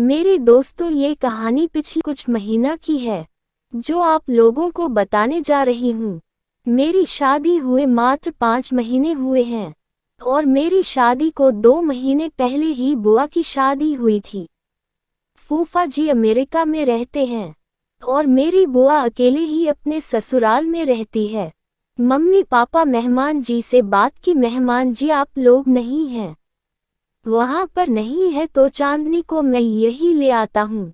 मेरे दोस्तों, ये कहानी पिछले कुछ महीना की है जो आप लोगों को बताने जा रही हूँ। मेरी शादी हुए मात्र 5 महीने हुए हैं और मेरी शादी को 2 महीने पहले ही बुआ की शादी हुई थी। फूफा जी अमेरिका में रहते हैं और मेरी बुआ अकेले ही अपने ससुराल में रहती है। मम्मी पापा मेहमान जी से बात की, मेहमान जी आप लोग नहीं हैं, वहां पर नहीं है तो चांदनी को मैं यही ले आता हूँ।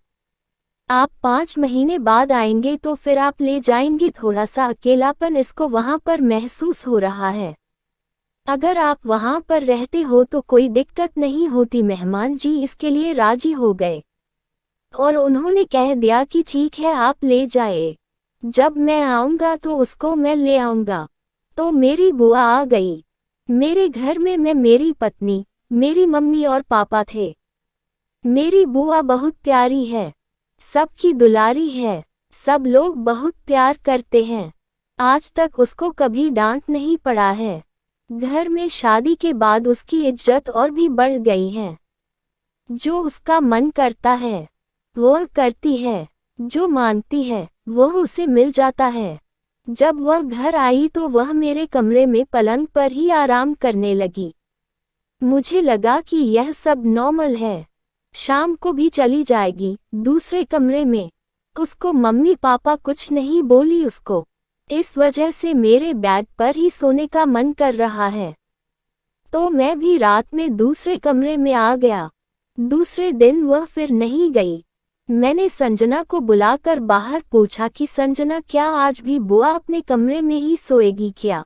आप 5 महीने बाद आएंगे तो फिर आप ले जाएंगे। थोड़ा सा अकेलापन इसको वहां पर महसूस हो रहा है। अगर आप वहां पर रहते हो तो कोई दिक्कत नहीं होती। मेहमान जी इसके लिए राजी हो गए और उन्होंने कह दिया कि ठीक है आप ले जाए, जब मैं आऊंगा तो उसको मैं ले आऊंगा। तो मेरी बुआ आ गई। मेरे घर में मैं, मेरी पत्नी, मेरी मम्मी और पापा थे। मेरी बुआ बहुत प्यारी है, सबकी दुलारी है, सब लोग बहुत प्यार करते हैं। आज तक उसको कभी डांट नहीं पड़ा है। घर में शादी के बाद उसकी इज्जत और भी बढ़ गई है। जो उसका मन करता है वह करती है, जो मानती है वह उसे मिल जाता है। जब वह घर आई तो वह मेरे कमरे में पलंग पर ही आराम करने लगी। मुझे लगा कि यह सब नॉर्मल है, शाम को भी चली जाएगी दूसरे कमरे में। उसको मम्मी पापा कुछ नहीं बोली उसको, इस वजह से मेरे बेड पर ही सोने का मन कर रहा है। तो मैं भी रात में दूसरे कमरे में आ गया। दूसरे दिन वह फिर नहीं गई। मैंने संजना को बुलाकर बाहर पूछा कि संजना, क्या आज भी बुआ अपने कमरे में ही सोएगी क्या?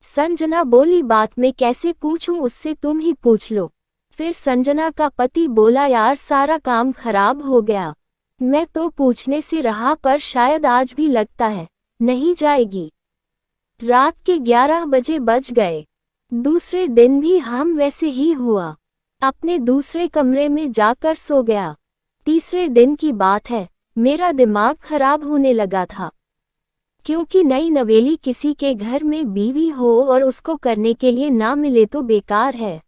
संजना बोली, बात मैं कैसे पूछूं उससे, तुम ही पूछ लो। फिर संजना का पति बोला, यार सारा काम खराब हो गया। मैं तो पूछने से रहा पर शायद आज भी लगता है नहीं जाएगी। रात के 11 बजे बज गए। दूसरे दिन भी हम वैसे ही हुआ, अपने दूसरे कमरे में जाकर सो गया। तीसरे दिन की बात है, मेरा दिमाग खराब होने लगा था, क्योंकि नई नवेली किसी के घर में बीवी हो और उसको करने के लिए ना मिले तो बेकार है।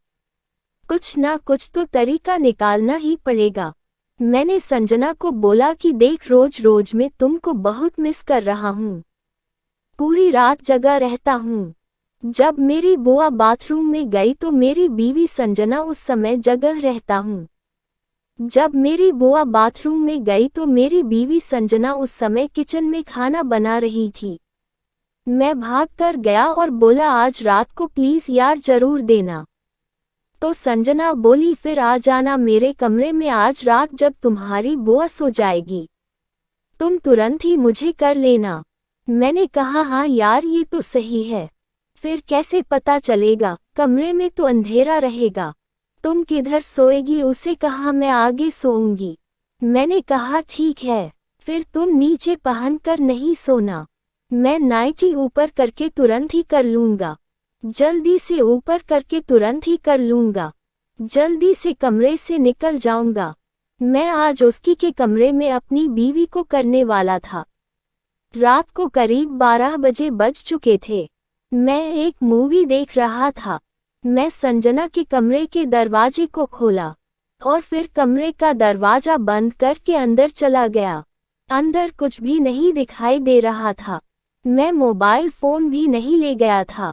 कुछ ना कुछ तो तरीका निकालना ही पड़ेगा। मैंने संजना को बोला कि देख, रोज रोज मैं तुमको बहुत मिस कर रहा हूँ, पूरी रात जगा रहता हूँ। जब मेरी बुआ बाथरूम में गई तो मेरी बीवी संजना उस समय जगह रहता हूँ। जब मेरी बुआ बाथरूम में गई तो मेरी बीवी संजना उस समय किचन में खाना बना रही थी। मैं भागकर गया और बोला, आज रात को प्लीज यार जरूर देना। तो संजना बोली, फिर आ जाना मेरे कमरे में आज रात, जब तुम्हारी बुआ सो जाएगी तुम तुरंत ही मुझे कर लेना। मैंने कहा, हाँ यार ये तो सही है। फिर कैसे पता चलेगा, कमरे में तो अंधेरा रहेगा। तुम किधर सोएगी? उसे कहा, मैं आगे सोऊंगी। मैंने कहा ठीक है, फिर तुम नीचे पहनकर नहीं सोना, मैं नाइटी ऊपर करके तुरंत ही कर लूंगा। जल्दी से ऊपर करके तुरंत ही कर लूंगा, जल्दी से कमरे से निकल जाऊंगा। मैं आज उसकी के कमरे में अपनी बीवी को करने वाला था। रात को करीब 12 बजे बज चुके थे। मैं एक मूवी देख रहा था। मैं संजना के कमरे के दरवाजे को खोला और फिर कमरे का दरवाजा बंद करके अंदर चला गया। अंदर कुछ भी नहीं दिखाई दे रहा था। मैं मोबाइल फोन भी नहीं ले गया था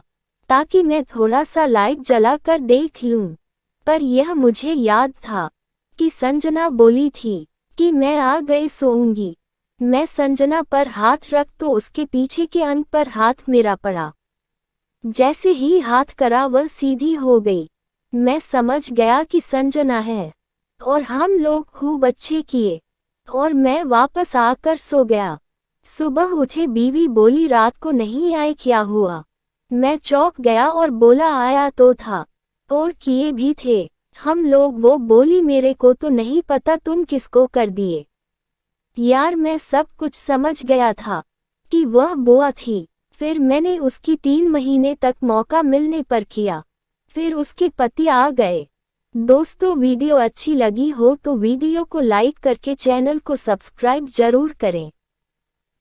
ताकि मैं थोड़ा सा लाइट जलाकर देख लूं। पर यह मुझे याद था कि संजना बोली थी कि मैं आ गए सोऊंगी। मैं संजना पर हाथ रख तो उसके पीछे के अंग पर हाथ मेरा पड़ा। जैसे ही हाथ करा वह सीधी हो गई। मैं समझ गया कि संजना है और हम लोग खूब अच्छे किए और मैं वापस आकर सो गया। सुबह उठे, बीवी बोली, रात को नहीं आए, क्या हुआ? मैं चौंक गया और बोला, आया तो था और किए भी थे हम लोग। वो बोली, मेरे को तो नहीं पता तुम किसको कर दिए। यार मैं सब कुछ समझ गया था कि वह बुआ थी। फिर मैंने उसकी 3 महीने तक मौका मिलने पर किया। फिर उसके पति आ गए। दोस्तों, वीडियो अच्छी लगी हो तो वीडियो को लाइक करके चैनल को सब्सक्राइब जरूर करें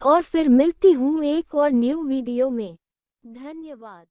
और फिर मिलती हूँ एक और न्यू वीडियो में। धन्यवाद।